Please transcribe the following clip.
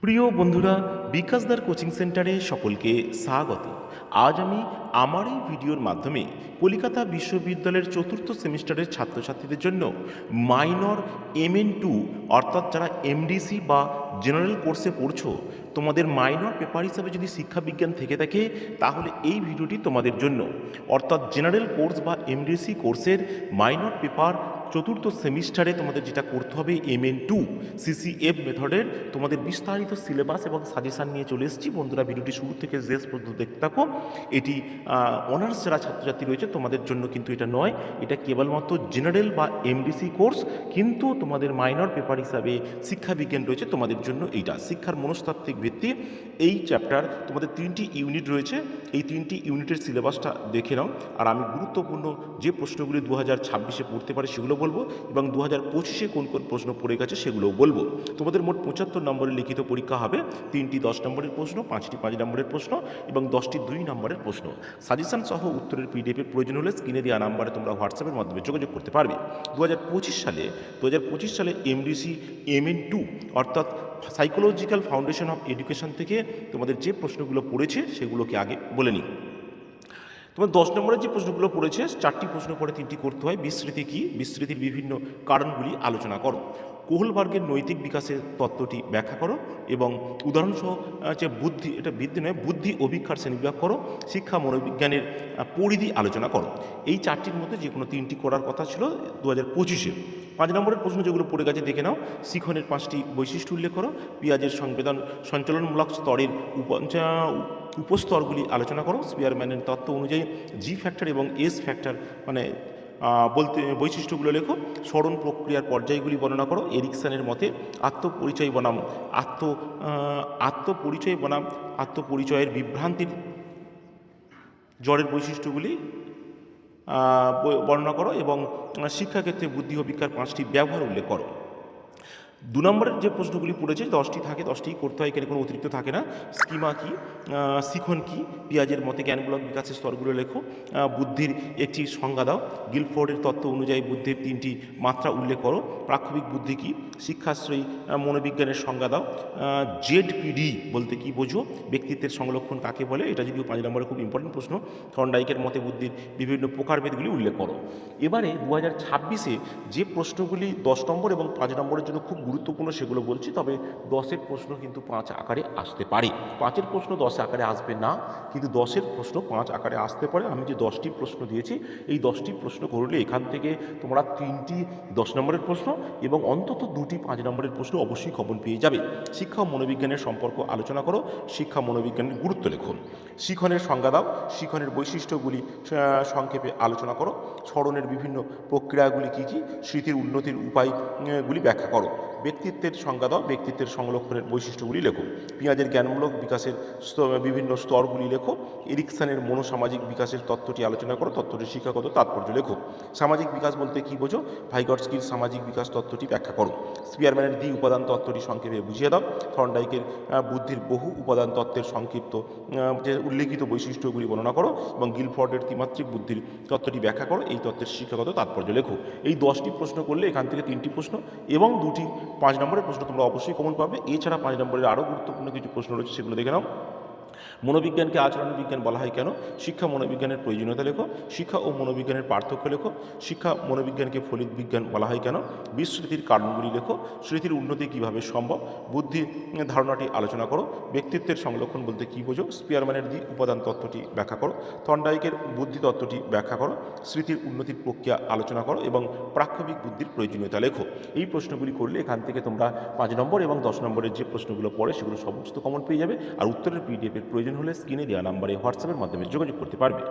প্রিয় বন্ধুরা, বিকাশদার কোচিং সেন্টারে সকলকে স্বাগত। আজ আমি আমার এই ভিডিওর মাধ্যমে কলকাতা বিশ্ববিদ্যালয়ের চতুর্থ সেমিস্টারের ছাত্রছাত্রীদের জন্য মাইনর MN2 অর্থাৎ যারা MDC বা জেনারেল কোর্সে পড়ছো, তোমাদের মাইনর পেপার হিসাবে যদি শিক্ষাবিজ্ঞান থেকে থাকে তাহলে এই ভিডিওটি তোমাদের জন্য। অর্থাৎ জেনারেল কোর্স বা MDC কোর্সের মাইনর পেপার চতুর্থ সেমিস্টারে তোমাদের যেটা করতে হবে MN2 CCF মেথডের তোমাদের বিস্তারিত সিলেবাস এবং সাজেশান নিয়ে চলে এসেছি। বন্ধুরা, ভিডিওটি শুরু থেকে শেষ পর্যন্ত দেখতে থাকো। এটি অনার্স যারা ছাত্রছাত্রী রয়েছে তোমাদের জন্য কিন্তু এটা নয়, এটা কেবলমাত্র জেনারেল বা MDC কোর্স, কিন্তু তোমাদের মাইনর পেপার হিসাবে শিক্ষাবিজ্ঞান রয়েছে তোমাদের জন্য। এইটা শিক্ষার মনস্তাত্ত্বিক ভিত্তি। এই চ্যাপ্টার তোমাদের 3টি ইউনিট রয়েছে, এই 3টি ইউনিটের সিলেবাসটা দেখে নাও। আর আমি গুরুত্বপূর্ণ যে প্রশ্নগুলি 2026-এ পড়তে পারে সেগুলো বলবো, এবং 2025-এ কোন কোন প্রশ্ন পড়ে গেছে সেগুলোও বলবো। তোমাদের মোট 75 নম্বরের লিখিত পরীক্ষা হবে, 3টি 10 নম্বরের প্রশ্ন, 5টি 5 নম্বরের প্রশ্ন এবং 10টি 2 নম্বরের প্রশ্ন। সাজেশন সহ উত্তরের PDF-এর প্রয়োজন হলে স্ক্রিনে দেওয়া নাম্বারে তোমরা হোয়াটসঅ্যাপের মাধ্যমে যোগাযোগ করতে পারবে। 2025 সালে MDC MN2 অর্থাৎ সাইকোলজিক্যাল ফাউন্ডেশন অফ এডুকেশন থেকে তোমাদের যে প্রশ্নগুলো পড়েছে সেগুলোকে আগে বলে নিই। তোমার 10 নম্বরের যে প্রশ্নগুলো পড়েছে, 4টি প্রশ্ন পড়ে 3টি করতে হয়। বিস্মৃতি কী, বিস্মৃতির বিভিন্ন কারণগুলি আলোচনা করো। কোহলবার্গের নৈতিক বিকাশের তত্ত্বটি ব্যাখ্যা করো এবং উদাহরণসহ যে বুদ্ধি, এটা বৃদ্ধি নয়, বুদ্ধি অভিক্ষার শ্রেণীবিভাগ করো। শিক্ষা মনোবিজ্ঞানের পরিধি আলোচনা করো। এই 4টির মধ্যে যে কোনো 3টি করার কথা ছিল 2025-এ। 5 নম্বরের প্রশ্ন যেগুলো পড়ে গেছে দেখে নাও। শিখনের 5টি বৈশিষ্ট্য উল্লেখ করো। পেঁয়াজের সংবেদন সঞ্চালনমূলক স্তরের উপস্তরগুলি আলোচনা করো। স্পিয়ারম্যানের তত্ত্ব অনুযায়ী G ফ্যাক্টর এবং S ফ্যাক্টর বলতে বৈশিষ্ট্যগুলো লেখো। স্মরণ প্রক্রিয়ার পর্যায়গুলি বর্ণনা করো। এরিকসনের মতে আত্মপরিচয়ের বিভ্রান্তির জড়ের বৈশিষ্ট্যগুলি বর্ণনা করো এবং শিক্ষাক্ষেত্রে বুদ্ধি ও বিজ্ঞার 5টি ব্যবহার উল্লেখ করো। 2 নম্বরের যে প্রশ্নগুলি পড়েছে 10টি থাকে, 10টি করতে হয়, এখানে কোনো অতিরিক্ত থাকে না। স্কিমা কী, শিখন কী, পেঁয়াজের মতে জ্ঞানমূলক বিকাশের স্তরগুলো লেখো। বুদ্ধির একটি সংজ্ঞা দাও। গিলফোর্ডের তত্ত্ব অনুযায়ী বুদ্ধির 3টি মাত্রা উল্লেখ করো। প্রাক্ষবিক বুদ্ধি কী, শিক্ষাশ্রয়ী মনোবিজ্ঞানের সংজ্ঞা দাও। ZPD বলতে কী বোঝো, ব্যক্তিত্বের সংলক্ষণ কাকে বলে, এটা যদিও 5 নম্বরের খুব ইম্পর্টেন্ট প্রশ্ন। থর্নডাইকের মতে বুদ্ধির বিভিন্ন প্রকারভেদগুলি উল্লেখ করো। এবারে 2026-এ যে প্রশ্নগুলি 10 নম্বর এবং 5 নম্বরের জন্য খুব গুরুত্বপূর্ণ সেগুলো বলছি, তবে 10-এর প্রশ্ন কিন্তু 5 আকারে আসতে পারে। 5-এর প্রশ্ন 10 আকারে আসবে না, কিন্তু 10-এর প্রশ্ন 5 আকারে আসতে পারে। আমি যে 10টি প্রশ্ন দিয়েছি, এই 10টি প্রশ্ন করলে এখান থেকে তোমরা 3টি 10 নম্বরের প্রশ্ন এবং অন্তত 2টি 5 নম্বরের প্রশ্ন অবশ্যই কমন পেয়ে যাবে। শিক্ষা ও মনোবিজ্ঞানের সম্পর্ক আলোচনা করো। শিক্ষা মনোবিজ্ঞানের গুরুত্ব লেখো। শিখনের সংজ্ঞা দাও। শিখনের বৈশিষ্ট্যগুলি সংক্ষেপে আলোচনা করো। স্মরণের বিভিন্ন প্রক্রিয়াগুলি কী কী, স্মৃতির উন্নতির উপায়গুলি ব্যাখ্যা করো। ব্যক্তিত্বের সংজ্ঞা দাও। ব্যক্তিত্বের সংলক্ষণের বৈশিষ্ট্যগুলি লেখো। পেঁয়াজের জ্ঞানমূলক বিকাশের বিভিন্ন স্তরগুলি লেখো। এরিকসনের মনোসামাজিক বিকাশের তত্ত্বটি আলোচনা করো। তত্ত্বটির শিক্ষাগত তাৎপর্য লেখো। সামাজিক বিকাশ বলতে কী বোঝো, ভাইগটস্কির সামাজিক বিকাশ তত্ত্বটি ব্যাখ্যা করো। স্পিয়ারম্যানের দ্বি উপাদান তত্ত্বটি সংক্ষেপে বুঝিয়ে দাও। থর্নডাইকের বুদ্ধির বহু উপাদান তত্ত্বের সংক্ষিপ্ত যে উল্লেখিত বৈশিষ্ট্যগুলি বর্ণনা করো এবং গিলফোর্ডের ত্রিমাত্রিক বুদ্ধির তত্ত্বটি ব্যাখ্যা করো। এই তত্ত্বের শিক্ষাগত তাৎপর্য লেখো। এই 10টি প্রশ্ন করলে এখান থেকে 3টি প্রশ্ন এবং 2টি 5 নম্বরের প্রশ্ন তোমরা অবশ্যই কমন পাবে। এছাড়া 5 নম্বরের আরও গুরুত্বপূর্ণ কিছু প্রশ্ন রয়েছে, সেগুলো দেখে নাও। মনোবিজ্ঞানকে আচরণ বিজ্ঞান বলা হয় কেন, শিক্ষা মনোবিজ্ঞানের প্রয়োজনীয়তা লেখো। শিক্ষা ও মনোবিজ্ঞানের পার্থক্য লেখো। শিক্ষা মনোবিজ্ঞানকে ফলিত বিজ্ঞান বলা হয় কেন, বিস্মৃতির কারণগুলি লেখো। স্মৃতির উন্নতি কীভাবে সম্ভব, বুদ্ধি ধারণাটি আলোচনা করো। ব্যক্তিত্বের সংলক্ষণ বলতে কী বোঝো, স্পিয়ারম্যানের দ্বি উপাদান তত্ত্বটি ব্যাখ্যা করো। থর্নডাইকের বুদ্ধি তত্ত্বটি ব্যাখ্যা করো। স্মৃতির উন্নতির প্রক্রিয়া আলোচনা করো এবং প্রাক্ষবিক বুদ্ধির প্রয়োজনীয়তা লেখো। এই প্রশ্নগুলি করলে এখান থেকে তোমরা 5 নম্বর এবং 10 নম্বরের যে প্রশ্নগুলো পড়ে সেগুলো সমস্ত কমন পেয়ে যাবে। আর উত্তরের PDF-এর প্রয়োজন হলে স্ক্রিনে দেওয়া নাম্বারে হোয়াটসঅ্যাপের মাধ্যমে যোগাযোগ করতে পারবে।